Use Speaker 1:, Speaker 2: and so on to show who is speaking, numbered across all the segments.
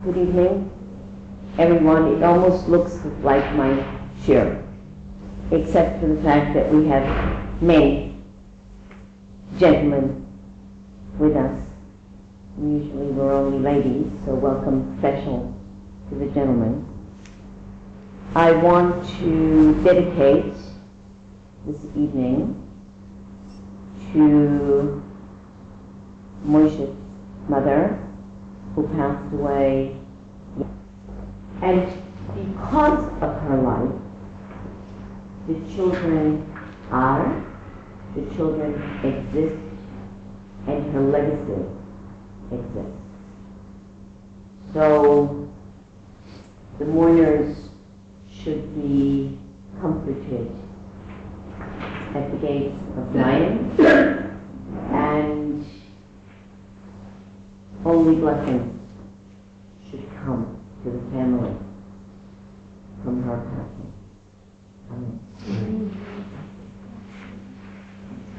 Speaker 1: Good evening, everyone. It almost looks like my chair, except for the fact that we have many gentlemen with us. Usually we're only ladies, so welcome special to the gentlemen. I want to dedicate this evening to Moshe's mother, who passed away. And because of her life, the children are, the children exist, and her legacy exists. So the mourners should be comforted at the gates of Zion, and only blessings should come to the family from her passing. Amen.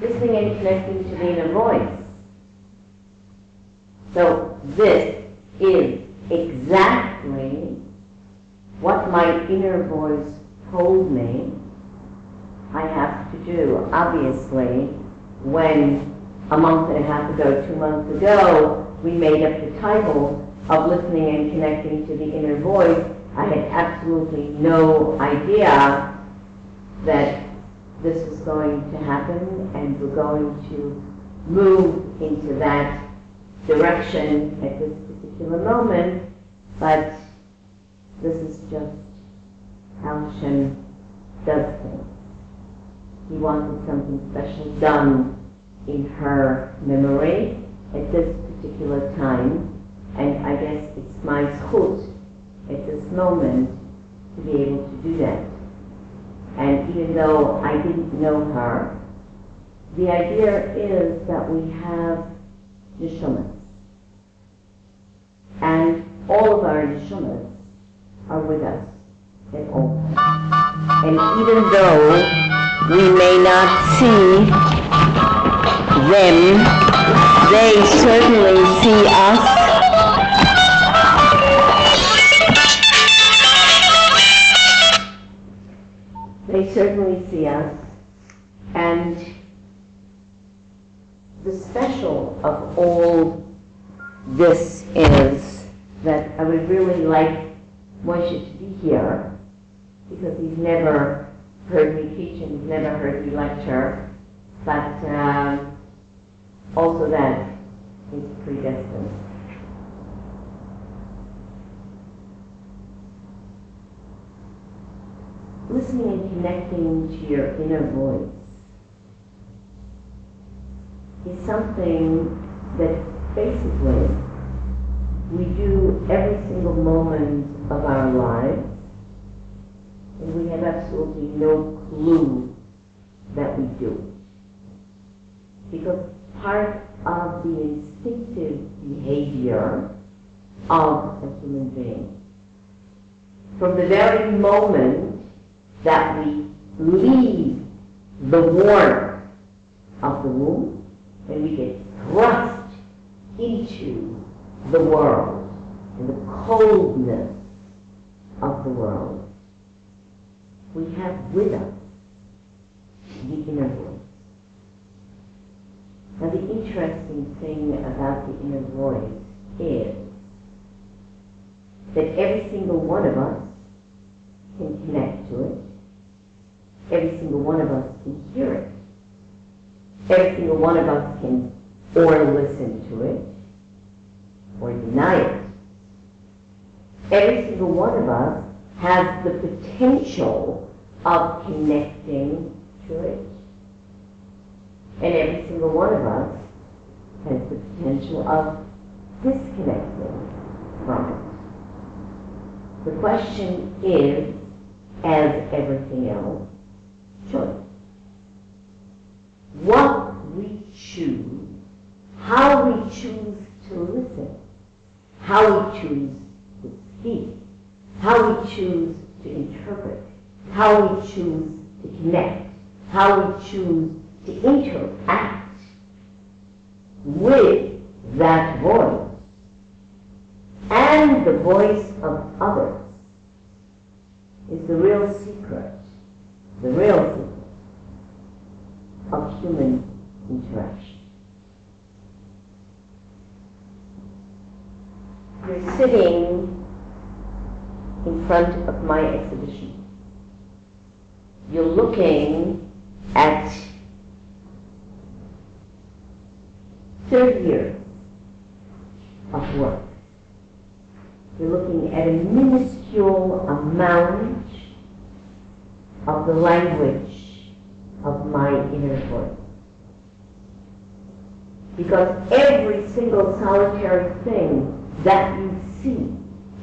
Speaker 1: Listening and connecting to the inner voice. So this is exactly what my inner voice told me I have to do. Obviously, when a month and a half ago, 2 months ago, we made up the title of Listening and Connecting to the Inner Voice, I had absolutely no idea that this was going to happen, and we're going to move into that direction at this particular moment. But this is just how Hashem does things. He wanted something special done in her memory at this particular time, and I guess it's my zchut at this moment to be able to do that. And even though I didn't know her, the idea is that we have neshamas, and all of our neshamas are with us at all times. And even though we may not see them, they certainly see us. They certainly see us. And the special of all this is that I would really like Moshe to be here, because he's never heard me teach and he's never heard me lecture, but also that is predestined. Listening and connecting to your inner voice is something that basically we do every single moment of our lives, and we have absolutely no clue that we do. Because part of the instinctive behavior of a human being, from the very moment that we leave the warmth of the womb and we get thrust into the world and the coldness of the world, we have with us the inner voice. Now, the interesting thing about the inner voice is that every single one of us can connect to it. Every single one of us can hear it. Every single one of us can or listen to it or deny it. Every single one of us has the potential of connecting to it. And every single one of us has the potential of disconnecting from it. The question is, as everything else, choice. What we choose, how we choose to listen, how we choose to speak, how we choose to interpret, how we choose to connect, how we choose to interact with that voice and the voice of others is the real secret of human interaction. You're sitting in front of my exhibition. You're looking at 30 years of work. You're looking at a minuscule amount of the language of my inner voice. Because every single solitary thing that you see,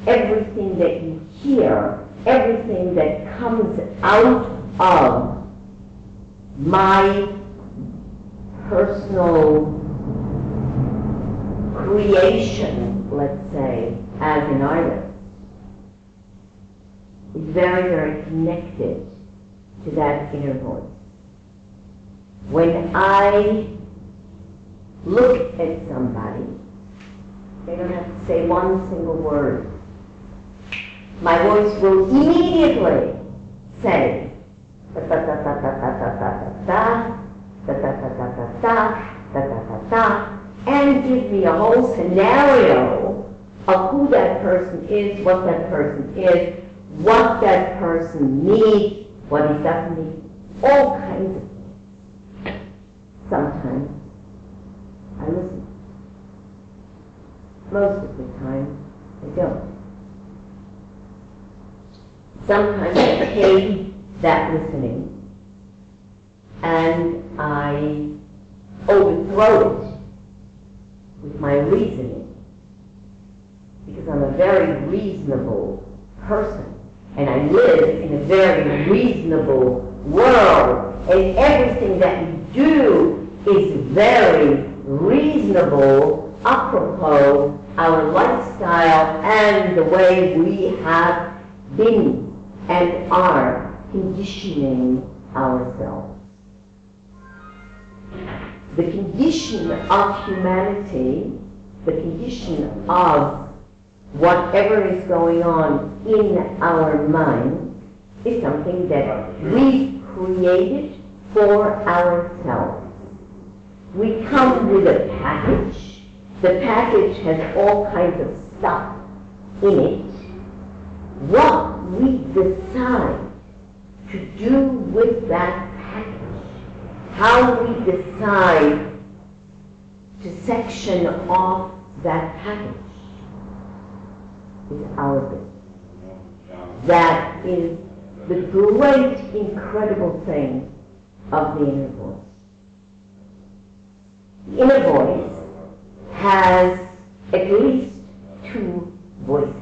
Speaker 1: everything that you hear, everything that comes out of my personal creation, let's say, as an artist, is very, very connected to that inner voice. When I look at somebody, they don't have to say one single word. My voice will immediately say da da da da da da da da da da da da da da da da da, and give me a whole scenario of who that person is, what that person is, what that person needs, what he doesn't need, all kinds of things. Sometimes I listen. Most of the time, I don't. Sometimes I take that listening and I overthrow it with my reasoning, because I'm a very reasonable person and I live in a very reasonable world, and everything that we do is very reasonable apropos our lifestyle and the way we have been and are conditioning ourselves. The condition of humanity, the condition of whatever is going on in our mind, is something that we created for ourselves. We come with a package. The package has all kinds of stuff in it. What we decide to do with that package, how we decide to section off that package, is our business. That is the great, incredible thing of the inner voice. The inner voice has at least two voices.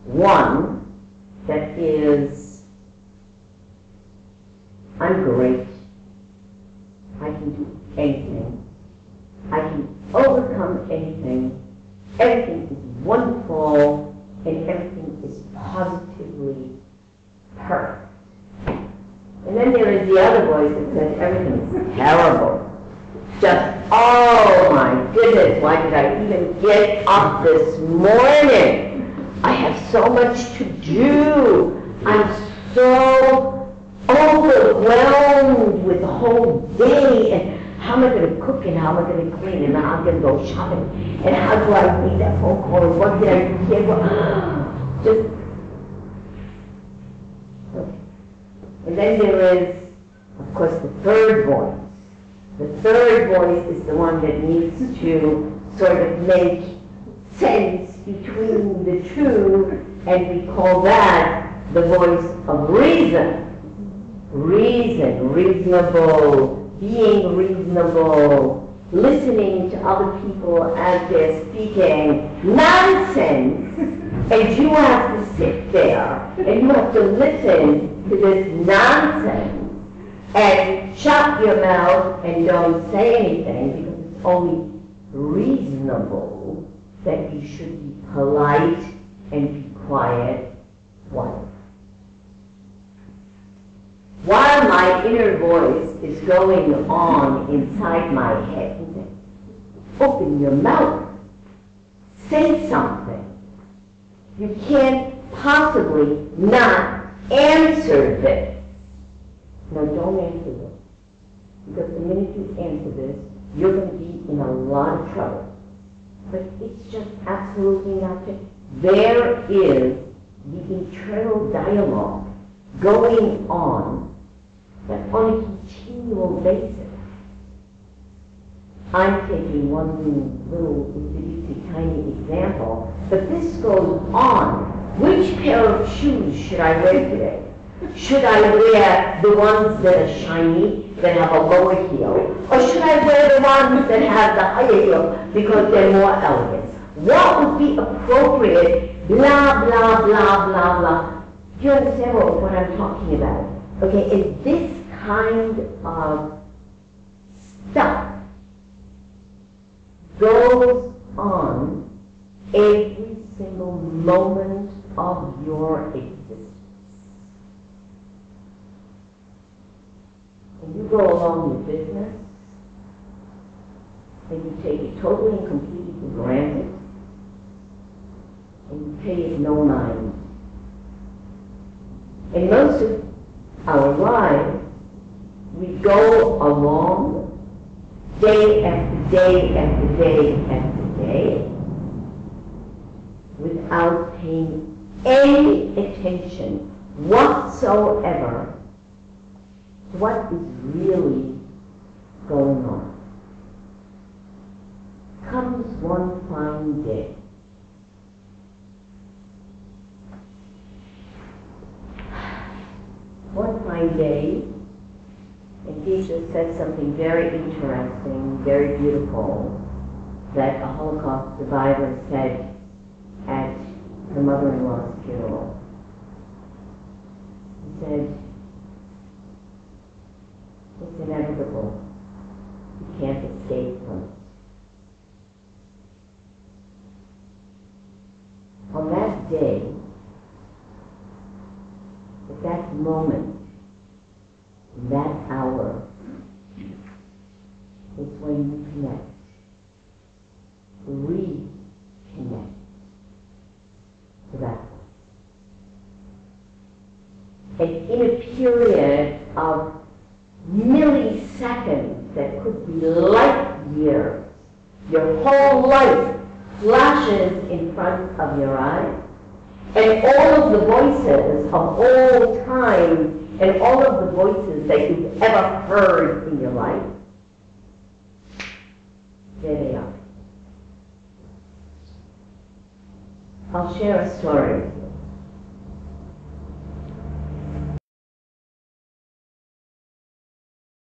Speaker 1: One that is, I'm great, I can do anything, I can overcome anything, everything is wonderful, and everything is positively perfect. And then there is the other voice that says everything is terrible. Just, oh my goodness, why did I even get up this morning? I have so much to do. I'm so overwhelmed with the whole day, and how am I going to cook, and how am I going to clean, and how am I going to go shopping, and how do I make that phone call, and what did I do here? Just, okay. And then there is, of course, the third voice. The third voice is the one that needs to sort of make sense between the two, and we call that the voice of reason. Reason, reasonable, being reasonable, listening to other people as they're speaking nonsense, and you have to sit there and you have to listen to this nonsense and shut your mouth and don't say anything, because it's only reasonable that you should be polite and be quiet. Why? While my inner voice is going on inside my head, open your mouth, say something. You can't possibly not answer this. No, don't answer this. Because the minute you answer this, you're going to be in a lot of trouble. But it's just absolutely not true. There is the internal dialogue going on, but on a continual basis. I'm taking one little itty tiny example, but this goes on. Which pair of shoes should I wear today? Should I wear the ones that are shiny, that have a lower heel, or should I wear the ones that have the higher heel because they're more elegant? What would be appropriate? Blah, blah, blah, blah, blah. Do you understand what I'm talking about? Okay, and this kind of stuff goes on every single moment of your existence. And you go along with business, and you take it totally and completely for granted, and you pay it no mind. In most of our lives, we go along day after day after day after day without paying any attention whatsoever to what is really going on. Comes one fine day. One fine day, and Jesus said something very interesting, very beautiful, that a Holocaust survivor said at her mother-in-law's funeral. He said, it's inevitable. You can't escape from it. On that day, at that moment, that hour, is when you connect, reconnect to that place. And in a period of milliseconds that could be light years, your whole life flashes in front of your eyes, and all of the voices of all time and all of the voices that you've ever heard in your life, there they are. I'll share a story with you.